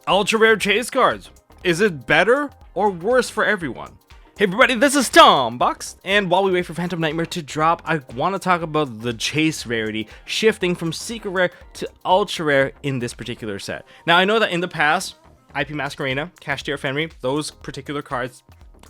Ultra rare chase cards. Is it better or worse for everyone? Hey everybody, this is Tom Box, and while we wait for Phantom Nightmare to drop, I want to talk about the chase rarity shifting from secret rare to ultra rare in this particular set. Now I know that in the past, IP Masquerena, Cashier Fenrir, those particular cards,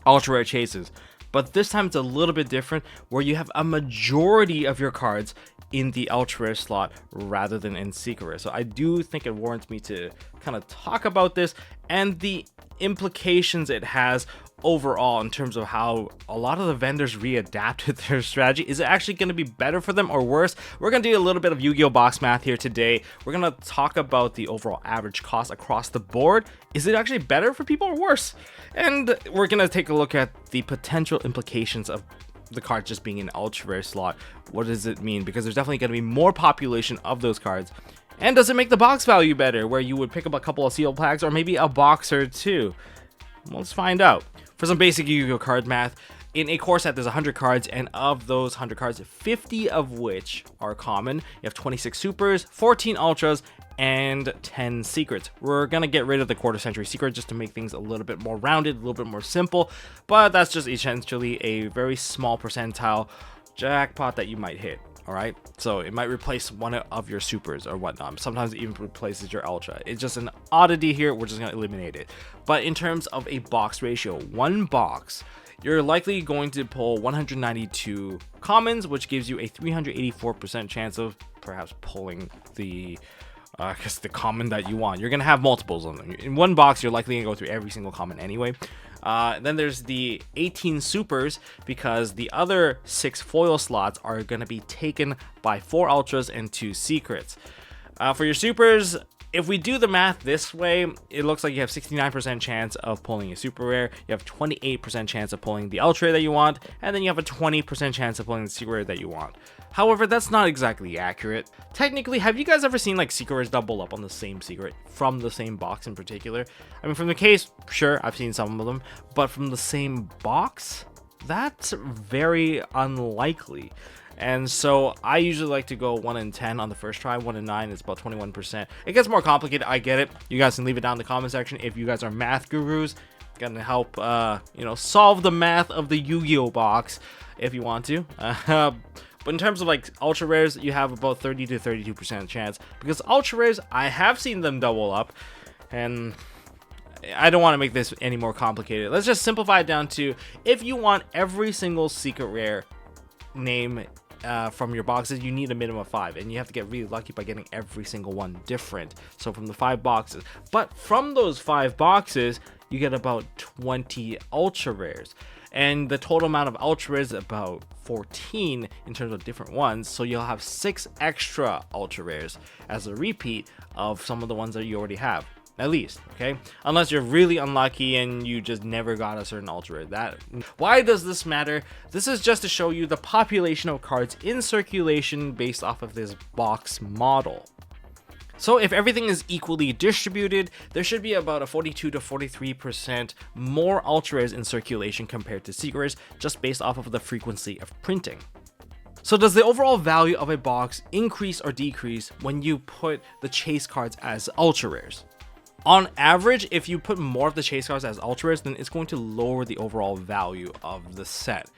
ultra rare chases. But this time it's a little bit different, where you have a majority of your cards in the ultra rare slot rather than in secret rare. So I do think it warrants me to kind of talk about this and the implications it has overall in terms of how a lot of the vendors readapted their strategy. Is it actually going to be better for them or worse? We're going to do a little bit of Yu-Gi-Oh box math here today. We're going to talk about the overall average cost across the board. Is it actually better for people or worse? And we're going to take a look at the potential implications of the cards just being in ultra rare slot. What does it mean? Because there's definitely going to be more population of those cards. And does it make the box value better, where you would pick up a couple of sealed packs or maybe a box or two? Well, let's find out. For some basic Yu-Gi-Oh card math, in a core set there's 100 cards, and of those 100 cards, 50 of which are common. You have 26 supers, 14 ultras, and 10 secrets. We're gonna get rid of the quarter century secret just to make things a little bit more rounded, a little bit more simple, but that's just essentially a very small percentile jackpot that you might hit. Alright, so it might replace one of your supers or whatnot. Sometimes it even replaces your ultra. It's just an oddity here. We're just going to eliminate it. But in terms of a box ratio, one box, you're likely going to pull 192 commons, which gives you a 384% chance of perhaps pulling the the common that you want. You're going to have multiples on them. In one box, you're likely going to go through every single common anyway. Then there's the 18 supers, because the other 6 foil slots are going to be taken by 4 ultras and 2 secrets. For your supers, if we do the math this way, it looks like you have 69% chance of pulling a super rare, you have 28% chance of pulling the ultra rare that you want, and then you have a 20% chance of pulling the secret rare that you want. However, that's not exactly accurate. Technically, have you guys ever seen like secret rares double up on the same secret from the same box in particular? I mean, from the case, sure, I've seen some of them, but from the same box, that's very unlikely. And so I usually like to go 1 in 10 on the first try. 1 in 9 is about 21%. It gets more complicated, I get it. You guys can leave it down in the comment section if you guys are math gurus. Gonna help solve the math of the Yu-Gi-Oh box if you want to. But in terms of like ultra rares, you have about 30 to 32% chance, because ultra rares, I have seen them double up, and I don't want to make this any more complicated. Let's just simplify it down to, if you want every single secret rare name from your boxes, you need a minimum of 5, and you have to get really lucky by getting every single one different. So from the 5 boxes, but from those 5 boxes, you get about 20 ultra rares, and the total amount of ultra rares is about 14 in terms of different ones. So you'll have 6 extra ultra rares as a repeat of some of the ones that you already have, at least, okay? Unless you're really unlucky and you just never got a certain ultra rare. Why does this matter? This is just to show you the population of cards in circulation based off of this box model. So if everything is equally distributed, there should be about a 42 to 43% more ultra rares in circulation compared to secret rares, just based off of the frequency of printing. So does the overall value of a box increase or decrease when you put the chase cards as ultra rares? On average, if you put more of the chase cards as ultra rares, then it's going to lower the overall value of the set.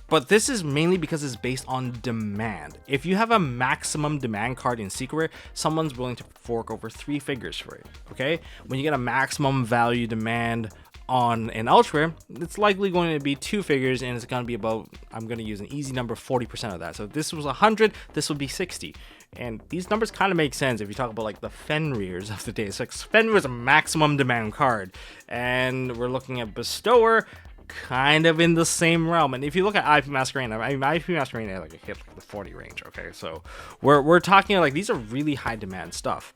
But this is mainly because it's based on demand. If you have a maximum demand card in secret rare, someone's willing to fork over 3 figures for it, okay? When you get a maximum value demand on an ultra rare, it's likely going to be 2 figures, and it's going to be about, I'm going to use an easy number, 40% of that. So if this was 100, this would be 60. And these numbers kind of make sense if you talk about like the Fenrirs of the day. So Fenrir is a maximum demand card, and we're looking at Bestower, kind of in the same realm. And if you look at IP Masquerena, I mean, IP Masquerena like hit like the 40 range, okay? So we're talking like these are really high demand stuff.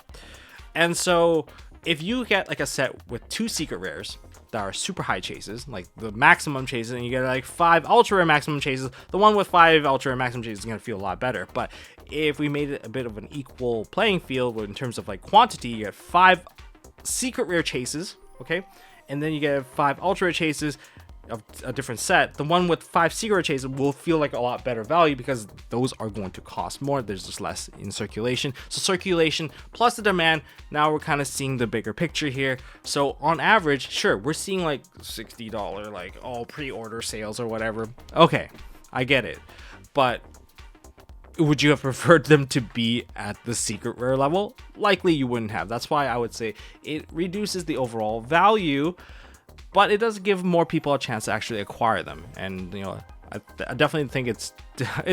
And so if you get like a set with 2 secret rares that are super high chases, like the maximum chases, and you get like 5 ultra rare maximum chases, the one with 5 ultra rare maximum chases is going to feel a lot better. But if we made it a bit of an equal playing field in terms of like quantity, you get 5 secret rare chases, okay? And then you get 5 ultra rare chases, of a different set, the one with 5 secret chases will feel like a lot better value because those are going to cost more. There's just less in circulation. So circulation plus the demand, now we're kind of seeing the bigger picture here. So on average, sure, we're seeing like $60 like all pre-order sales or whatever. Okay, I get it. But would you have preferred them to be at the secret rare level? Likely you wouldn't have. That's why I would say it reduces the overall value, but it does give more people a chance to actually acquire them. And you know, I definitely think it's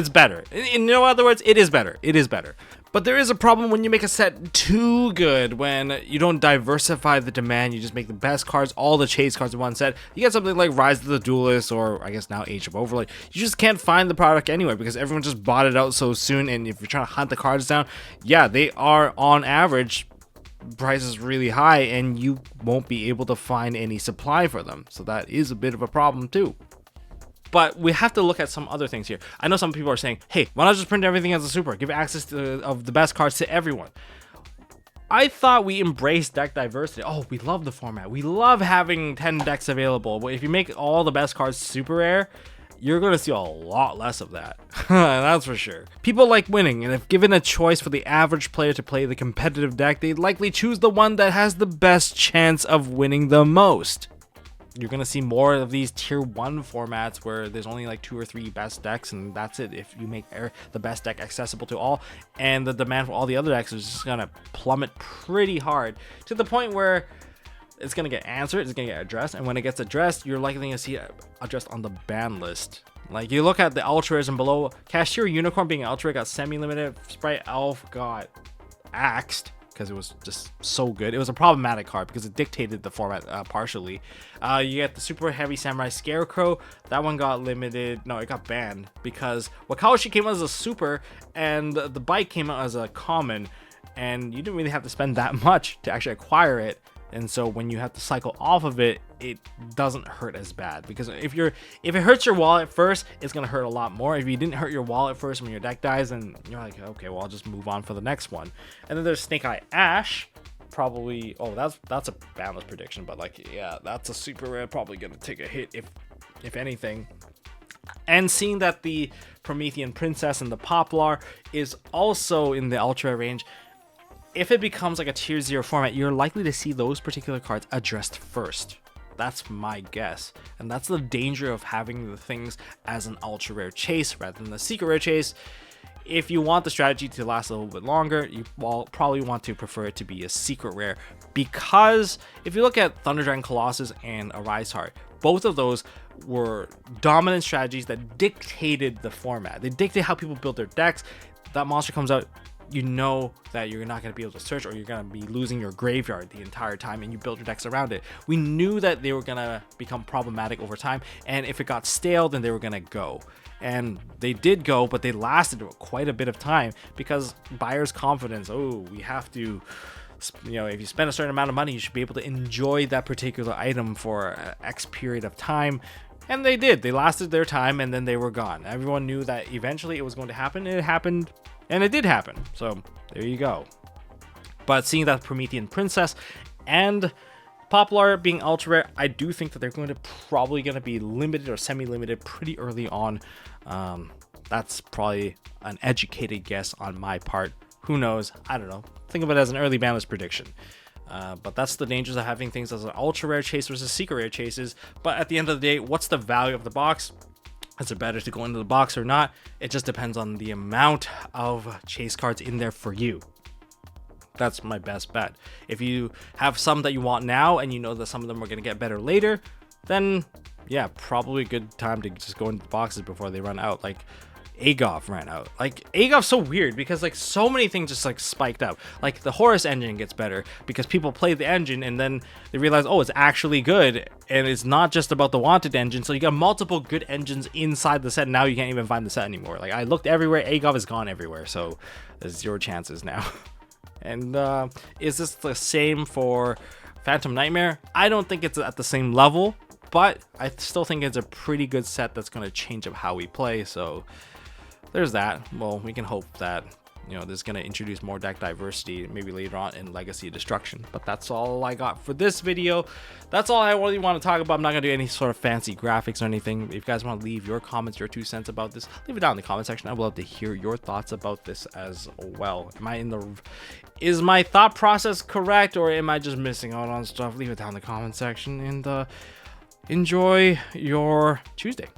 better. In other words, it is better. It is better. But there is a problem when you make a set too good, when you don't diversify the demand. You just make the best cards, all the chase cards in one set. You get something like Rise of the Duelist, or I guess now Age of Overlord. You just can't find the product anywhere because everyone just bought it out so soon. And if you're trying to hunt the cards down, yeah, they are on average prices really high, and you won't be able to find any supply for them. So that is a bit of a problem too. But we have to look at some other things here. I know some people are saying, hey, why not just print everything as a super? Give access of the best cards to everyone. I thought we embraced deck diversity. Oh, we love the format. We love having 10 decks available. But if you make all the best cards super rare, you're going to see a lot less of that. That's for sure. People like winning, and if given a choice for the average player to play the competitive deck, they'd likely choose the one that has the best chance of winning the most. You're going to see more of these tier 1 formats where there's only like 2 or 3 best decks, and that's it. If you make the best deck accessible to all, and the demand for all the other decks is just going to plummet pretty hard to the point where it's going to get answered, it's going to get addressed, and when it gets addressed, you're likely going to see it addressed on the ban list. Like, you look at the ultra rares and below, Cashier Unicorn being ultra rare got semi-limited, Sprite Elf got axed because it was just so good. It was a problematic card because it dictated the format partially. You get the Super Heavy Samurai Scarecrow. That one got limited. No, it got banned because Wakawashi came out as a super and the Bike came out as a common, and you didn't really have to spend that much to actually acquire it. And so when you have to cycle off of it, it doesn't hurt as bad, because if it hurts your wallet first, it's gonna hurt a lot more. If you didn't hurt your wallet first when your deck dies, then you're like, okay, well, I'll just move on for the next one. And then there's Snake Eye Ash, probably. Oh, that's a banless prediction, but like, yeah, that's a super rare, probably gonna take a hit if anything. And seeing that the Promethean Princess and the Poplar is also in the ultra range, if it becomes like a tier 0 format, you're likely to see those particular cards addressed first. That's my guess. And that's the danger of having the things as an ultra rare chase rather than the secret rare chase. If you want the strategy to last a little bit longer, you will probably want to prefer it to be a secret rare, because if you look at Thunder Dragon Colossus and Arise Heart, both of those were dominant strategies that dictated the format. They dictate how people build their decks. That monster comes out, you know that you're not going to be able to search, or you're going to be losing your graveyard the entire time, and you build your decks around it. We knew that they were going to become problematic over time, and if it got stale, then they were going to go. And they did go, but they lasted quite a bit of time because buyers' confidence, oh, we have to, you know, if you spend a certain amount of money, you should be able to enjoy that particular item for X period of time. And they did. They lasted their time, and then they were gone. Everyone knew that eventually it was going to happen. It happened. And it did happen. So there you go. But seeing that Promethean Princess and Poplar being ultra rare, I do think that they're probably going to be limited or semi-limited pretty early on. That's probably an educated guess on my part. Who knows? I don't know. Think of it as an early banlist prediction. But that's the dangers of having things as an ultra rare chase versus secret rare chases. But at the end of the day, what's the value of the box? Is it better to go into the box or not? It just depends on the amount of chase cards in there for you. That's my best bet. If you have some that you want now and you know that some of them are going to get better later, then yeah, probably a good time to just go into the boxes before they run out. Like Agov ran out. Like, Agov's so weird because like so many things just like spiked up. Like the Horus engine gets better because people play the engine and then they realize, oh, it's actually good, and it's not just about the wanted engine. So you got multiple good engines inside the set. Now you can't even find the set anymore. Like, I looked everywhere, Agov is gone everywhere. So there's 0 chances now. And is this the same for Phantom Nightmare? I don't think it's at the same level, but I still think it's a pretty good set that's going to change up how we play. So there's that. Well, we can hope that you know, this is going to introduce more deck diversity maybe later on in Legacy Destruction. But that's all I got for this video. That's all I really want to talk about. I'm not going to do any sort of fancy graphics or anything. If you guys want to leave your comments, your 2 cents about this, leave it down in the comment section. I would love to hear your thoughts about this as well. Is my thought process correct, or am I just missing out on stuff? Leave it down in the comment section, and enjoy your Tuesday.